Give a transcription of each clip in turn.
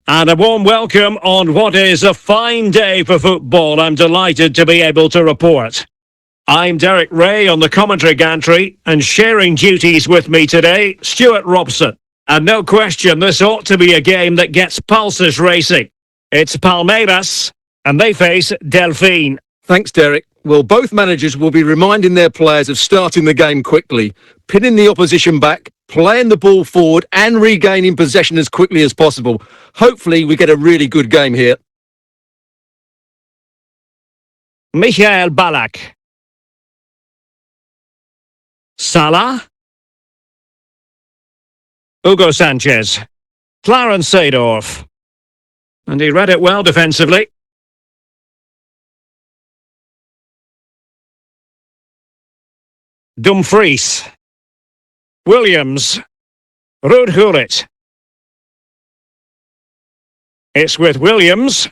And a warm welcome on what is a fine day for football. I'm delighted to be able to report. I'm Derek Ray on the commentary gantry, and sharing duties with me today, Stuart Robson. And no question, this ought to be a game that gets pulses racing. It's Palmeiras, and they face Delfín. Thanks, Derek. Well, both managers will be reminding their players of starting the game quickly, pinning the opposition back, playing the ball forward and regaining possession as quickly as possible. Hopefully we get a really good game here. Michael Ballack. Salah. Hugo Sanchez. Clarence Seedorf. And he read it well defensively. Dumfries. Williams. Ruud Gullit. It's with Williams.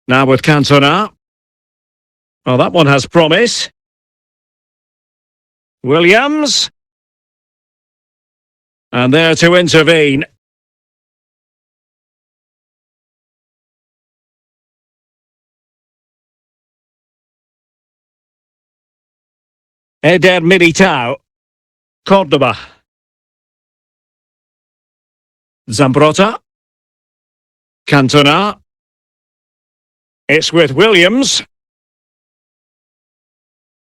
Now with Cantona. Well, that one has promise. Williams. And there to intervene. Eder Militao. Cordoba. Zambrotta. Cantona. It's with Williams.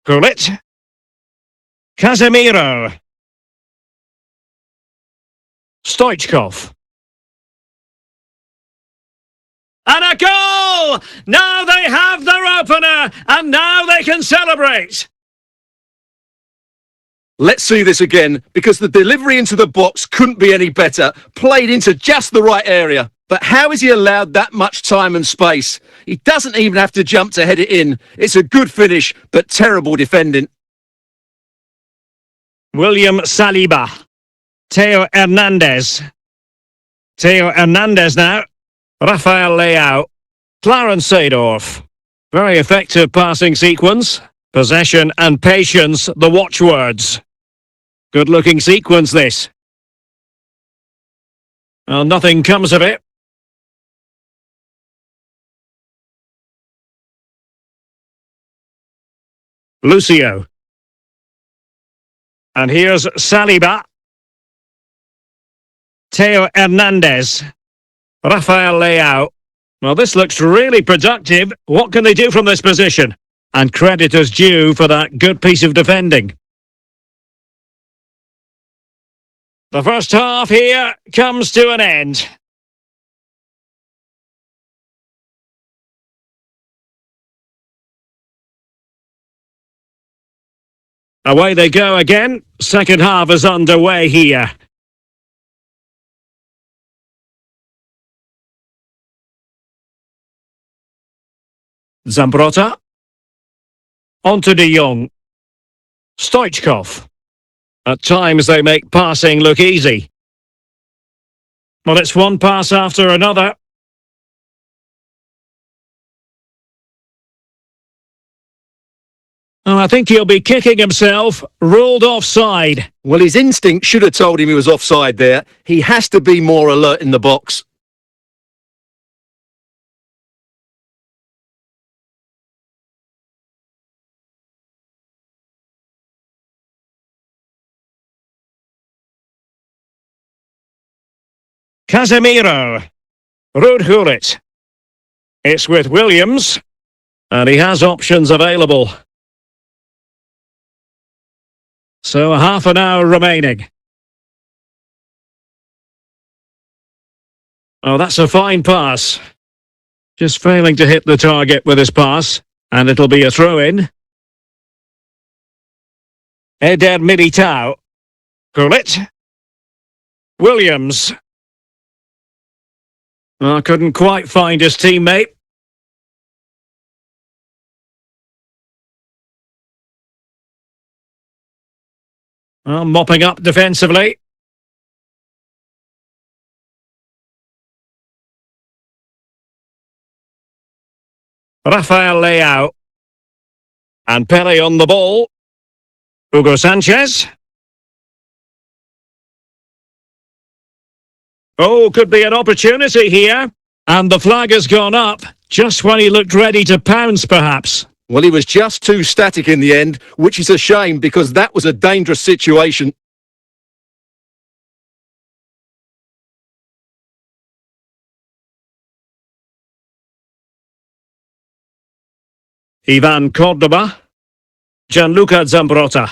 Gullit. Casemiro. Stoichkov. And a goal! Now they have their opener, and now they can celebrate. Let's see this again, because the delivery into the box couldn't be any better. Played into just the right area. But how is he allowed that much time and space? He doesn't even have to jump to head it in. It's a good finish, but terrible defending. William Saliba. Theo Hernandez. Theo Hernandez now. Rafael Leao. Clarence Seedorf. Very effective passing sequence. Possession and patience, the watchwords. Good-looking sequence, this. Well, nothing comes of it. Lucio. And here's Saliba. Theo Hernandez. Rafael Leao. Well, this looks really productive. What can they do from this position? And credit is due for that good piece of defending. The first half here comes to an end. Away they go again. Second half is underway here. Zambrotta. On to De Jong. Stoichkov. At times they make passing look easy. Well, it's one pass after another. Oh, I think he'll be kicking himself. Ruled offside. Well, his instinct should have told him he was offside there. He has to be more alert in the box. Casemiro. Ruud Gullit. It's with Williams. And he has options available. So half an hour remaining. Oh, that's a fine pass. Just failing to hit the target with his pass. And it'll be a throw-in. Eder Militao. Gullit. Williams. Oh, couldn't quite find his teammate. Oh, mopping up defensively. Rafael Leao. And Pele on the ball. Hugo Sanchez. Oh, could be an opportunity here. And the flag has gone up, just when he looked ready to pounce, perhaps. Well, he was just too static in the end, which is a shame because that was a dangerous situation. Ivan Cordoba. Gianluca Zambrotta.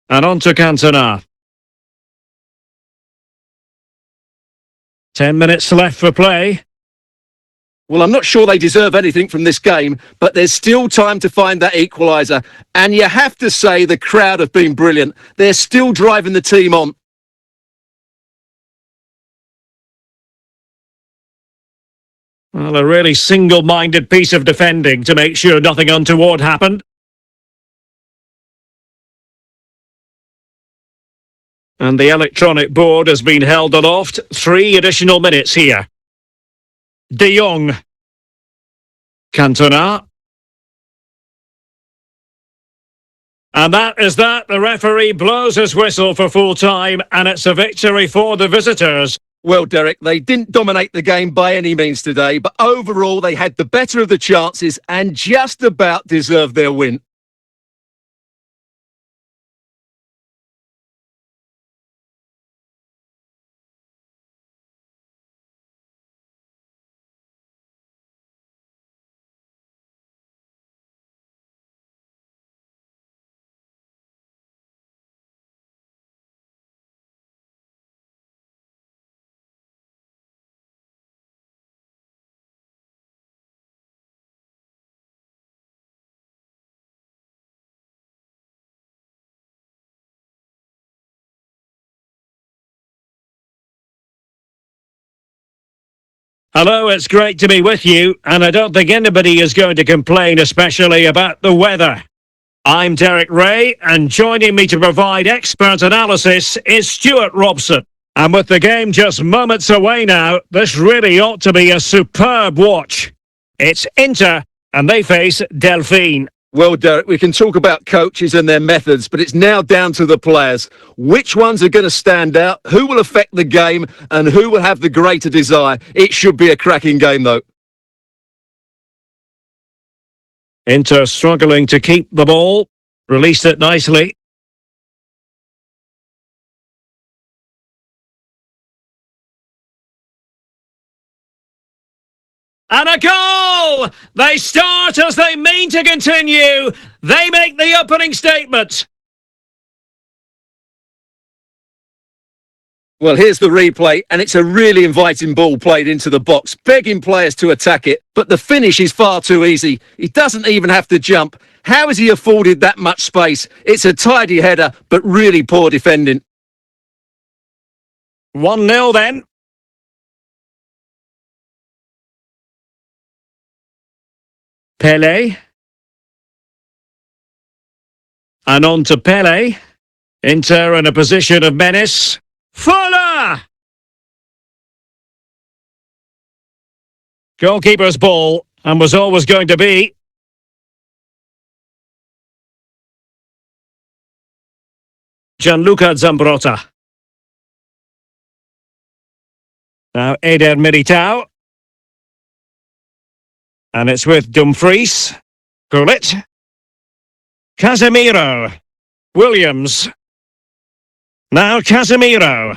And on to Cantona. 10 minutes left for play. Well, I'm not sure they deserve anything from this game, but there's still time to find that equaliser. And you have to say the crowd have been brilliant. They're still driving the team on. Well, a really single-minded piece of defending to make sure nothing untoward happened. And the electronic board has been held aloft. 3 additional minutes here. De Jong. Cantona. And that is that. The referee blows his whistle for full time, and it's a victory for the visitors. Well, Derek, they didn't dominate the game by any means today, but overall they had the better of the chances and just about deserved their win. Hello, it's great to be with you, and I don't think anybody is going to complain, especially about the weather. I'm Derek Ray, and joining me to provide expert analysis is Stuart Robson. And with the game just moments away now, this really ought to be a superb watch. It's Inter, and they face Delphine. Well, Derek, we can talk about coaches and their methods, but it's now down to the players. Which ones are going to stand out? Who will affect the game? And who will have the greater desire? It should be a cracking game, though. Inter struggling to keep the ball. Released it nicely. And a goal! They start as they mean to continue. They make the opening statement. Well, here's the replay, and it's a really inviting ball played into the box, begging players to attack it. But the finish is far too easy. He doesn't even have to jump. How is he afforded that much space? It's a tidy header, but really poor defending. 1-0 then. Pele. And on to Pele. Inter in a position of menace. Fuller! Goalkeeper's ball, and was always going to be. Gianluca Zambrotta. Now Eder Militao. And it's with Dumfries. Gullit. Casemiro. Williams. Now Casemiro.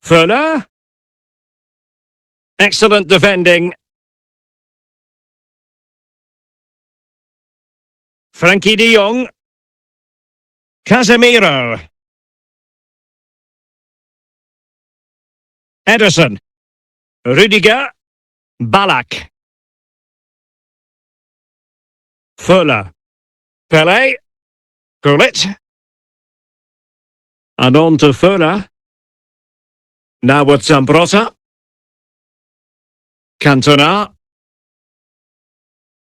Fuller. Excellent defending. Frankie de Jong. Casemiro. Ederson. Rudiger. Ballack. Fuller. Pele. Gullit. And on to Fuller. Now with Zambrotta. Cantona.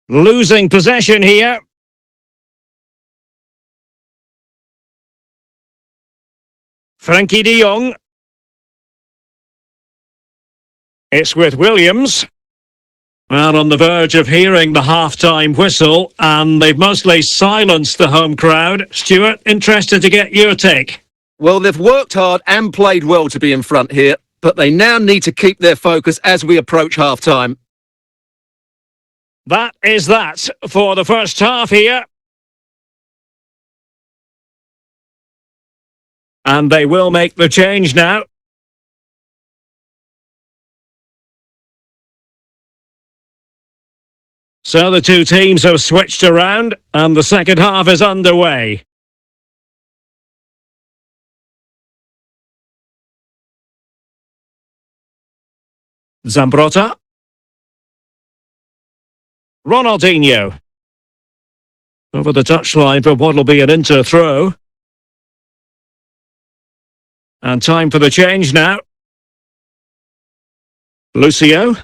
Losing possession here. Frankie de Jong. It's with Williams. Well, on the verge of hearing the half-time whistle, and they've mostly silenced the home crowd. Stuart, interested to get your take. Well, they've worked hard and played well to be in front here, but they now need to keep their focus as we approach half-time. That is that for the first half here. And they will make the change now. So the two teams have switched around and the second half is underway. Zambrotta. Ronaldinho. Over the touchline for what will be an Inter throw. And time for the change now. Lucio.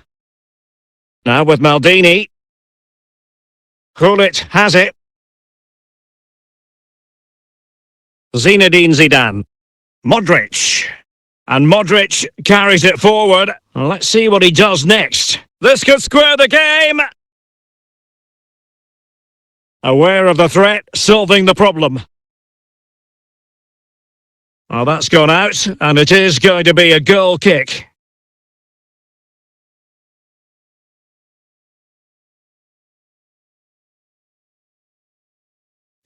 Now with Maldini. Gullit has it. Zinedine Zidane. Modric. And Modric carries it forward. Let's see what he does next. This could square the game. Aware of the threat, solving the problem. Well, that's gone out, and it is going to be a goal kick.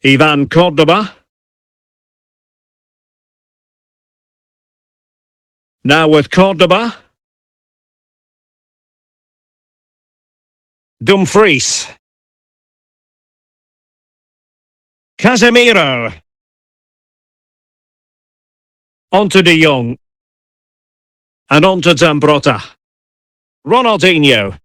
Ivan Cordoba. Now with Cordoba. Dumfries. Casemiro. Onto De Jong. And onto Zambrotta. Ronaldinho.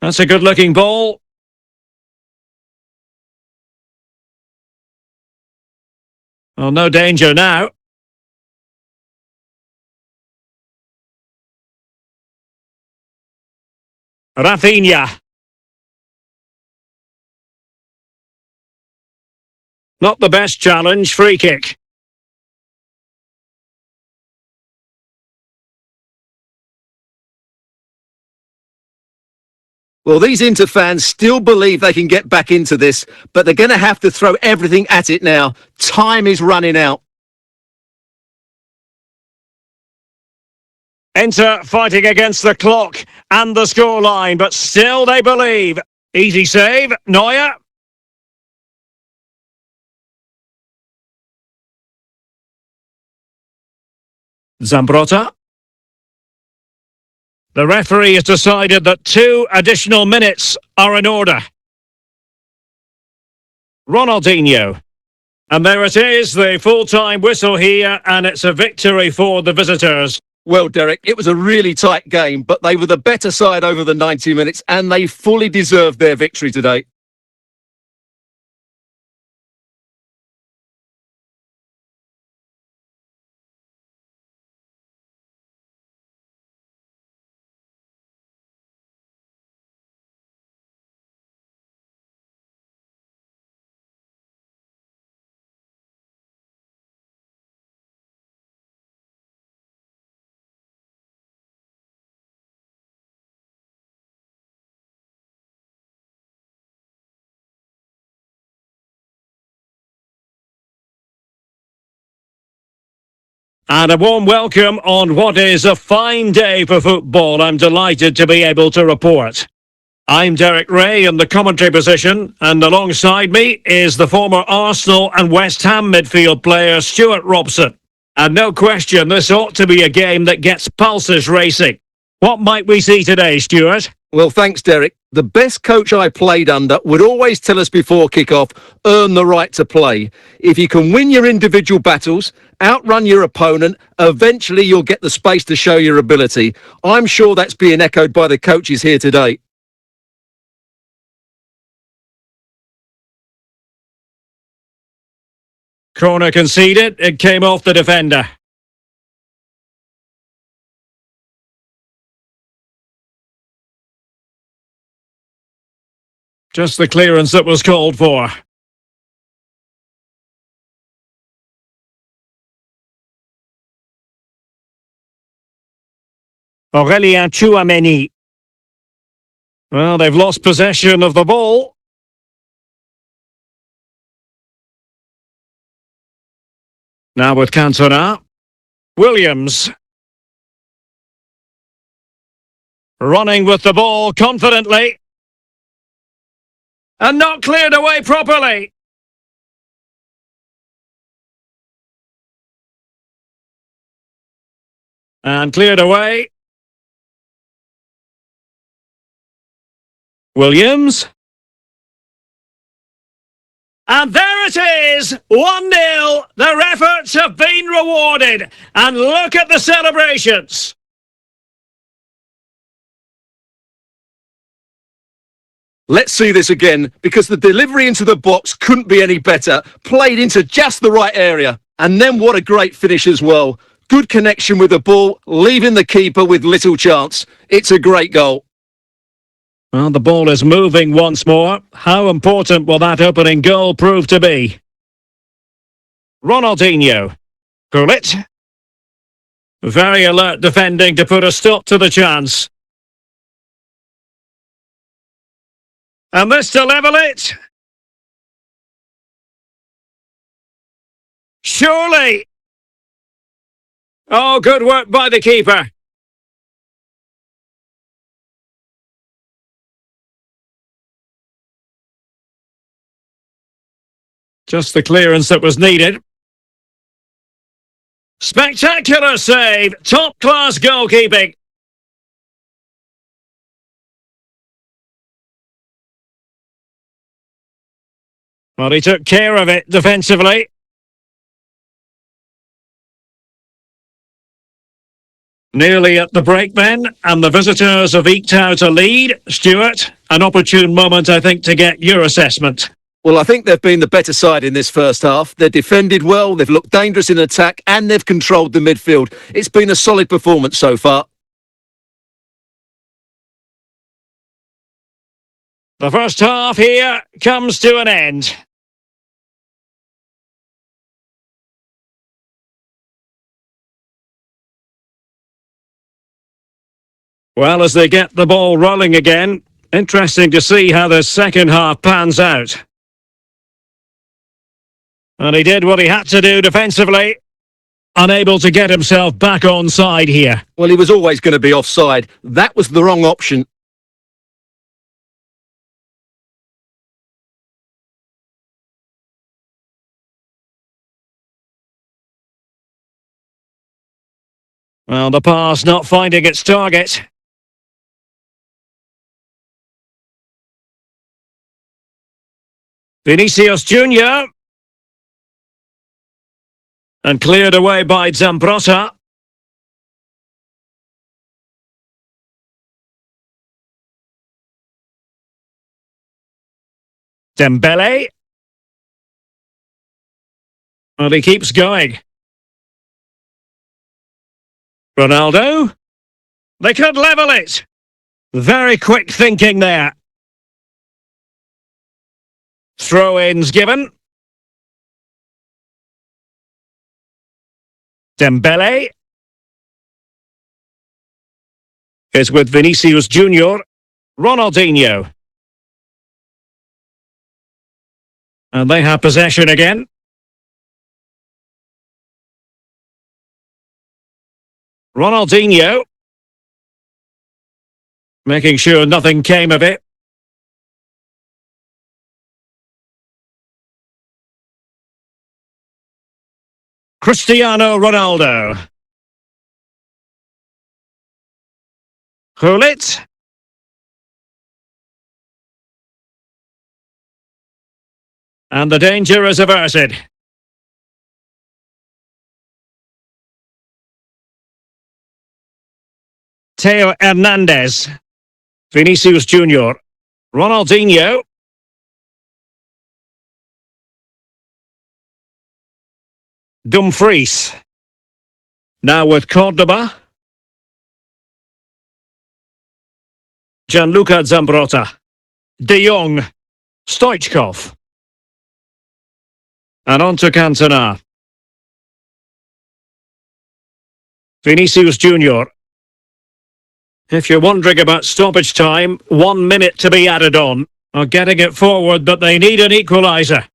That's a good-looking ball. Well, no danger now. Rafinha. Not the best challenge, free kick. Well, these Inter fans still believe they can get back into this, but they're going to have to throw everything at it now. Time is running out. Inter fighting against the clock and the scoreline, but still they believe. Easy save, Neuer. Zambrotta. The referee has decided that 2 additional minutes are in order. Ronaldinho. And there it is, the full-time whistle here, and it's a victory for the visitors. Well, Derek, it was a really tight game, but they were the better side over the 90 minutes, and they fully deserved their victory today. And a warm welcome on what is a fine day for football. I'm delighted to be able to report. I'm Derek Ray in the commentary position, and alongside me is the former Arsenal and West Ham midfield player Stuart Robson. And no question, this ought to be a game that gets pulses racing. What might we see today, Stuart? Well, thanks, Derek. The best coach I played under would always tell us before kick-off, earn the right to play. If you can win your individual battles, outrun your opponent, eventually you'll get the space to show your ability. I'm sure that's being echoed by the coaches here today. Corner conceded, it came off the defender. Just the clearance that was called for. Aurélien Tchouameni. Well, they've lost possession of the ball. Now with Cantona. Williams. Running with the ball confidently. And not cleared away properly. And cleared away. Williams. And there it is, 1-0. Their efforts have been rewarded. And look at the celebrations. Let's see this again, because the delivery into the box couldn't be any better. Played into just the right area. And then what a great finish as well. Good connection with the ball, leaving the keeper with little chance. It's a great goal. Well, the ball is moving once more. How important will that opening goal prove to be? Ronaldinho. Gullit. Very alert defending to put a stop to the chance. And this to level it. Surely. Oh, good work by the keeper. Just the clearance that was needed. Spectacular save. Top-class goalkeeping. Well, he took care of it defensively. Nearly at the break then, and the visitors have eked out a lead. Stuart, an opportune moment, I think, to get your assessment. Well, I think they've been the better side in this first half. They've defended well, they've looked dangerous in attack, and they've controlled the midfield. It's been a solid performance so far. The first half here comes to an end. Well, as they get the ball rolling again, interesting to see how the second half pans out. And he did what he had to do defensively. Unable to get himself back on side here. Well, he was always going to be offside. That was the wrong option. Well, the pass not finding its target. Vinicius Junior. And cleared away by Zambrotta. Dembele. Well, he keeps going. Ronaldo. They could level it. Very quick thinking there. Throw-ins given. Dembele is with Vinicius Junior. Ronaldinho. And they have possession again. Ronaldinho. Making sure nothing came of it. Cristiano Ronaldo. Gullit. And the danger is averted. Theo Hernandez. Vinicius Junior. Ronaldinho. Dumfries. Now with Cordoba. Gianluca Zambrotta. De Jong. Stoichkov. And on to Cantona. Vinicius Junior. If you're wondering about stoppage time, 1 minute to be added on. Are getting it forward, but they need an equaliser.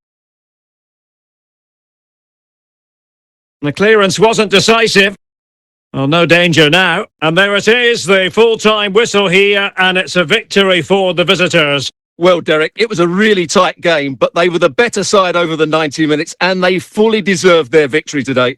The clearance wasn't decisive. Well, no danger now. And there it is, the full-time whistle here, and it's a victory for the visitors. Well, Derek, it was a really tight game, but they were the better side over the 90 minutes, and they fully deserved their victory today.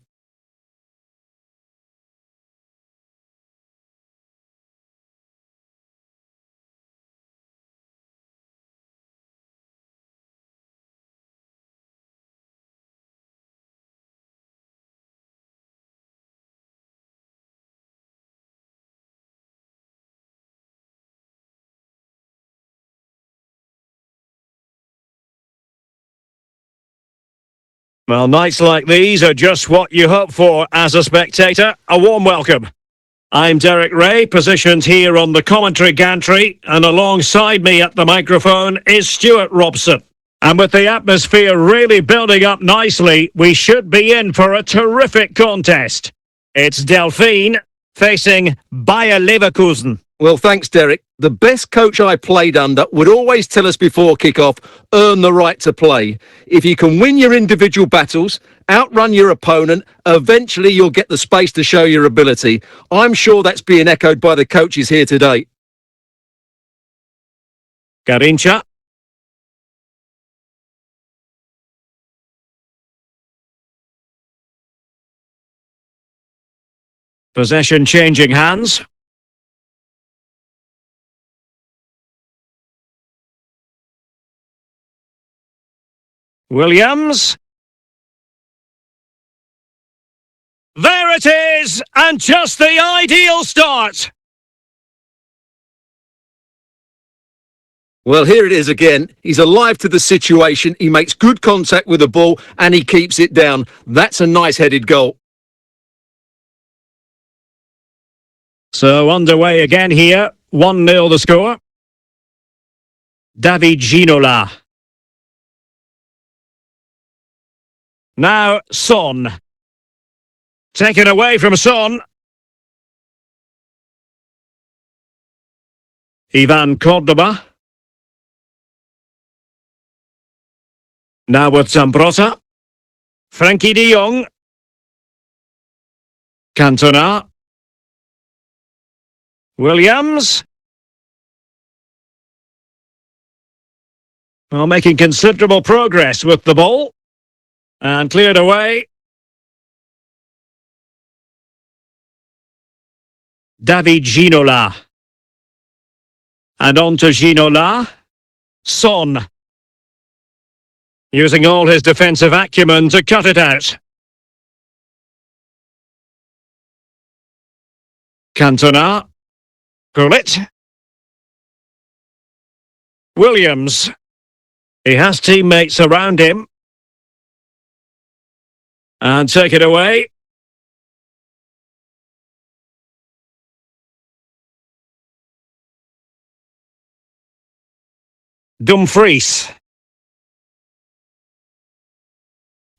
Well, nights like these are just what you hope for as a spectator. A warm welcome. I'm Derek Ray, positioned here on the commentary gantry, and alongside me at the microphone is Stuart Robson. And with the atmosphere really building up nicely, we should be in for a terrific contest. It's Delphine facing Bayer Leverkusen. Well, thanks, Derek. The best coach I played under would always tell us before kick-off, earn the right to play. If you can win your individual battles, outrun your opponent, eventually you'll get the space to show your ability. I'm sure that's being echoed by the coaches here today. Garincha. Possession changing hands. Williams. There it is, and just the ideal start. Well, here it is again. He's alive to the situation. He makes good contact with the ball and he keeps it down. That's a nice-headed goal. So underway again here. 1-0 the score. David Ginola. Now Son. Taken away from Son. Ivan Cordoba. Now with Zambrotta. Frankie de Jong. Cantona. Williams. Well, making considerable progress with the ball. And cleared away. David Ginola. And on to Ginola. Son. Using all his defensive acumen to cut it out. Cantona. Gullit. Williams. He has teammates around him. And take it away. Dumfries.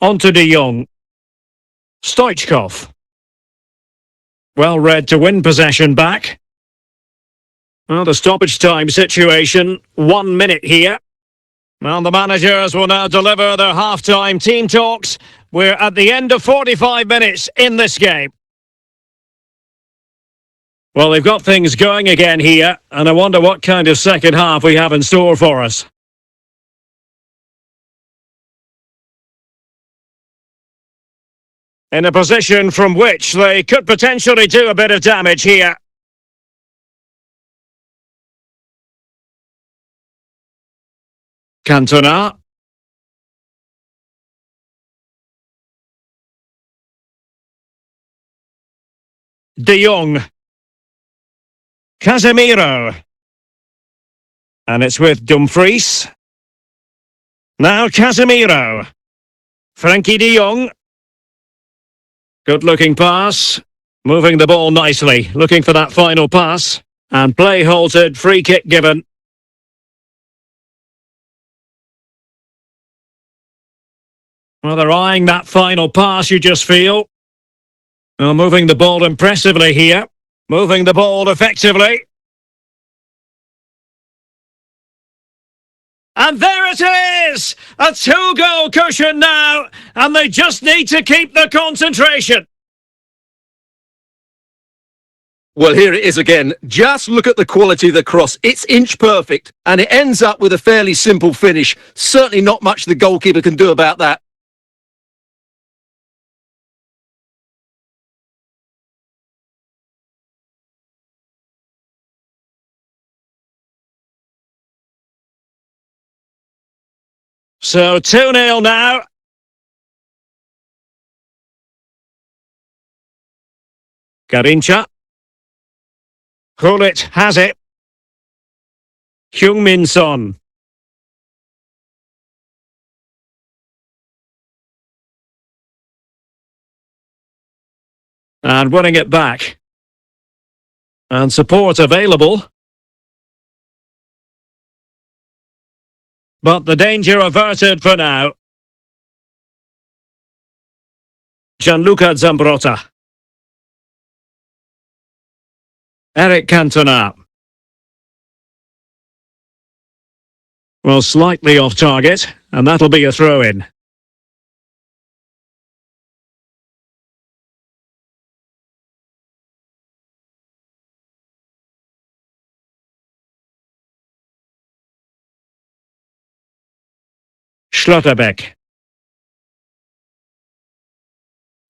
On to de Jong. Stoichkov. Well read to win possession back. Well, the stoppage time situation, 1 minute here. Well, the managers will now deliver their half-time team talks. We're at the end of 45 minutes in this game. Well, they've got things going again here, and I wonder what kind of second half we have in store for us. In a position from which they could potentially do a bit of damage here. Cantona. De Jong. Casemiro. And it's with Dumfries. Now Casemiro. Frankie de Jong. Good-looking pass. Moving the ball nicely. Looking for that final pass. And play halted. Free kick given. Well, they're eyeing that final pass, you just feel. Well, moving the ball impressively here. Moving the ball effectively. And there it is! A 2-goal cushion now, and they just need to keep the concentration. Well, here it is again. Just look at the quality of the cross. It's inch perfect, and it ends up with a fairly simple finish. Certainly not much the goalkeeper can do about that. So 2-0 now. Garincha. Hullet has it. Heung-min Son. And winning it back. And support available. But the danger averted for now. Gianluca Zambrotta. Eric Cantona. Well, slightly off target, and that'll be a throw-in. Schlotterbeck.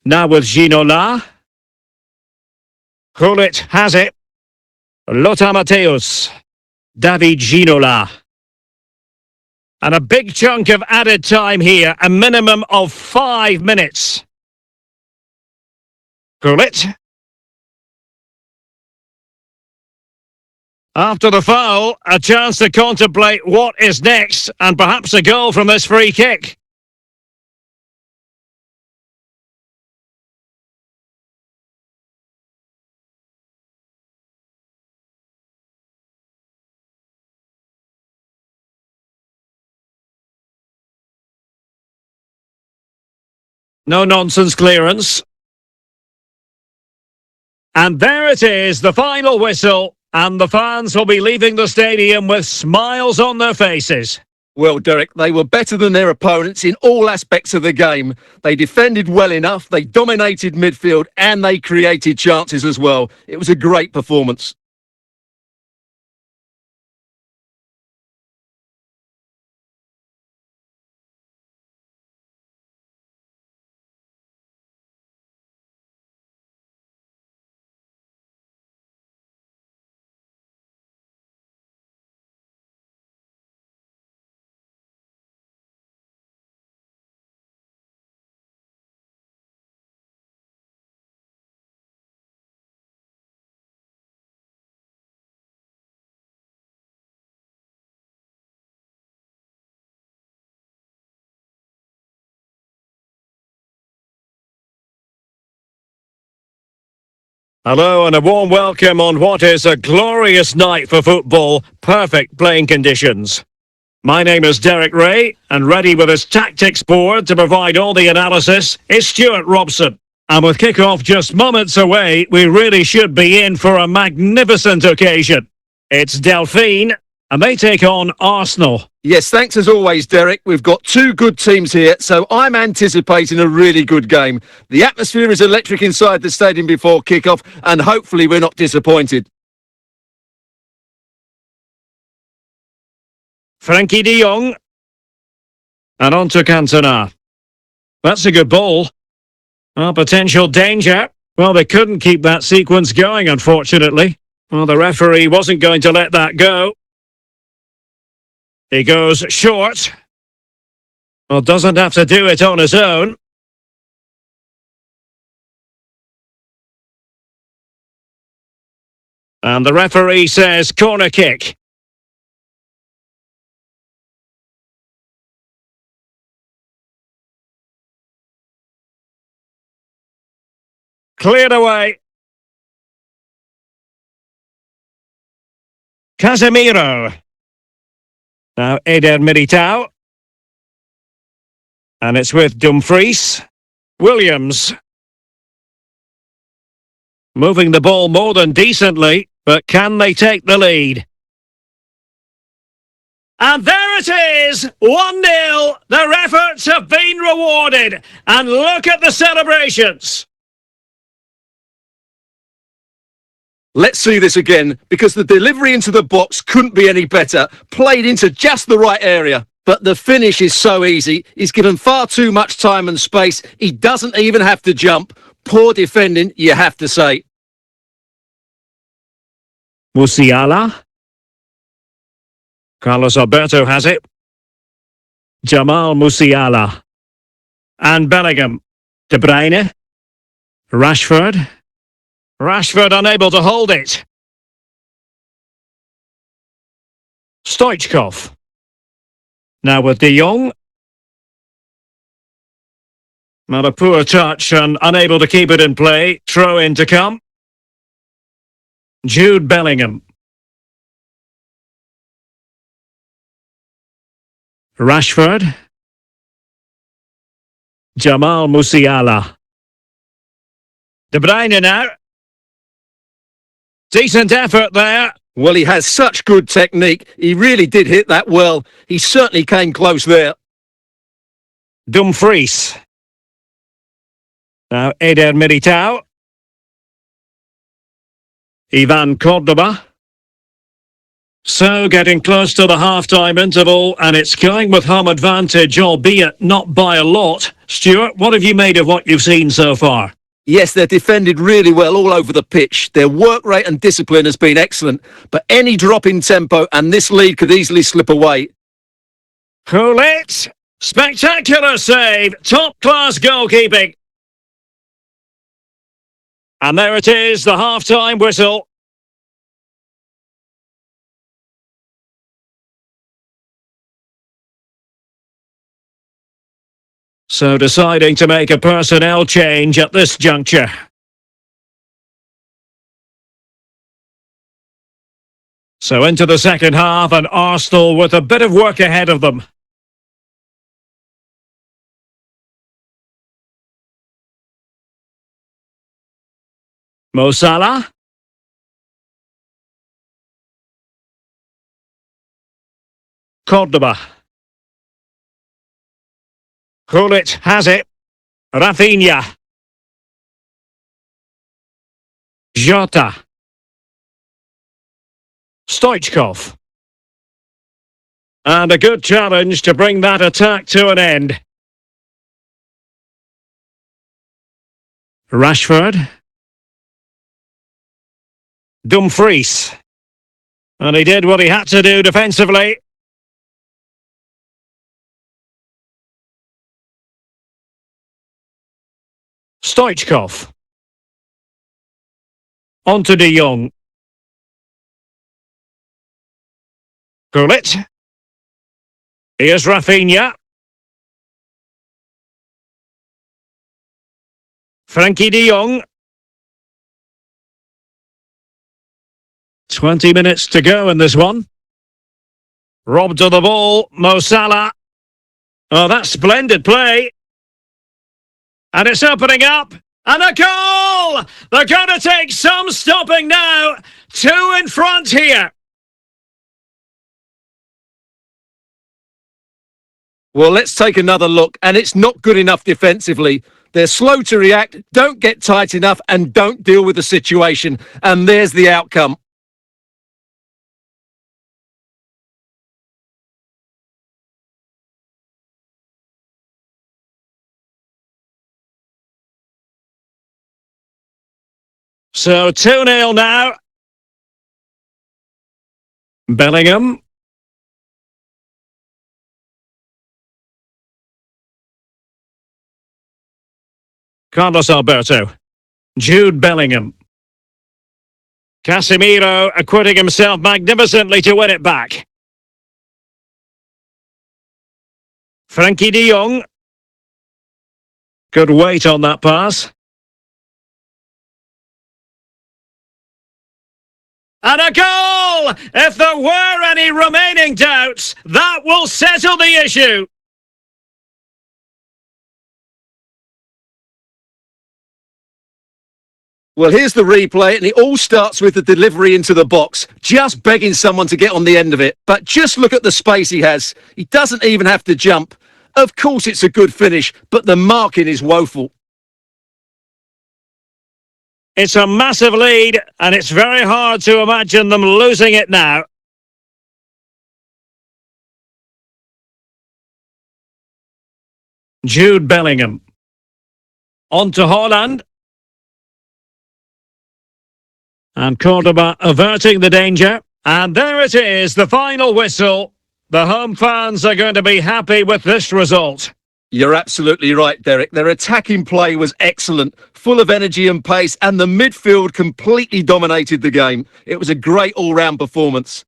Now with Ginola. Hullet has it. Lothar Matthäus. David Ginola. And a big chunk of added time here, a minimum of 5 minutes. Hullet. After the foul, a chance to contemplate what is next, and perhaps a goal from this free kick. No nonsense clearance. And there it is, the final whistle, and the fans will be leaving the stadium with smiles on their faces. Well, Derek, they were better than their opponents in all aspects of the game. They defended well enough, they dominated midfield, and they created chances as well. It was a great performance. Hello and a warm welcome on what is a glorious night for football, perfect playing conditions. My name is Derek Ray, and ready with his tactics board to provide all the analysis is Stuart Robson. And with kick-off just moments away, we really should be in for a magnificent occasion. It's Delphine, and they take on Arsenal. Yes, thanks as always, Derek. We've got two good teams here, so I'm anticipating a really good game. The atmosphere is electric inside the stadium before kick-off, and hopefully we're not disappointed. Frankie de Jong. And on to Cantona. That's a good ball. Potential danger. Well, they couldn't keep that sequence going, unfortunately. Well, the referee wasn't going to let that go. He goes short. Well, doesn't have to do it on his own. And the referee says corner kick. Cleared away. Casemiro. Now Eder Militao. And it's with Dumfries. Williams. Moving the ball more than decently, but can they take the lead? And there it is, 1-0. Their efforts have been rewarded. And look at the celebrations. Let's see this again, because the delivery into the box couldn't be any better. Played into just the right area. But the finish is so easy. He's given far too much time and space. He doesn't even have to jump. Poor defending, you have to say. Musiala. Carlos Alberto has it. Jamal Musiala. And Bellingham. De Bruyne. Rashford. Rashford unable to hold it. Stoichkov. Now with De Jong. Not a poor touch and unable to keep it in play. Throw in to come. Jude Bellingham. Rashford. Jamal Musiala. De Bruyne now. Decent effort there. Well, he has such good technique. He really did hit that well. He certainly came close there. Dumfries. Now Eder Militao. Ivan Cordoba. So getting close to the half-time interval, and it's going with home advantage, albeit not by a lot. Stuart, what have you made of what you've seen so far? Yes, they're defended really well all over the pitch. Their work rate and discipline has been excellent, but any drop in tempo and this lead could easily slip away. Gullit. Spectacular save. Top-class goalkeeping. And there it is, the half-time whistle. So deciding to make a personnel change at this juncture. So into the second half, and Arsenal with a bit of work ahead of them. Mo Salah. Cordoba. Gullit has it. Rafinha. Jota. Stoichkov. And a good challenge to bring that attack to an end. Rashford. Dumfries. And he did what he had to do defensively. Stoichkov. On to De Jong. Gullit. Here's Rafinha. Frankie De Jong. 20 minutes to go in this one. Robbed of the ball, Mo Salah. Oh, that's splendid play. And it's opening up. And a goal! They're going to take some stopping now. 2 in front here. Well, let's take another look, and it's not good enough defensively. They're slow to react, don't get tight enough, and don't deal with the situation. And there's the outcome. So 2-0 now. Bellingham. Carlos Alberto. Jude Bellingham. Casemiro acquitting himself magnificently to win it back. Frankie De Jong. Good weight on that pass. And a goal! If there were any remaining doubts, that will settle the issue. Well, here's the replay, and it all starts with the delivery into the box, just begging someone to get on the end of it. But just look at the space he has. He doesn't even have to jump. Of course it's a good finish, but the marking is woeful. It's a massive lead, and it's very hard to imagine them losing it now. Jude Bellingham. On to Haaland. And Cordoba averting the danger. And there it is, the final whistle. The home fans are going to be happy with this result. You're absolutely right, Derek. Their attacking play was excellent, full of energy and pace, and the midfield completely dominated the game. It was a great all-round performance.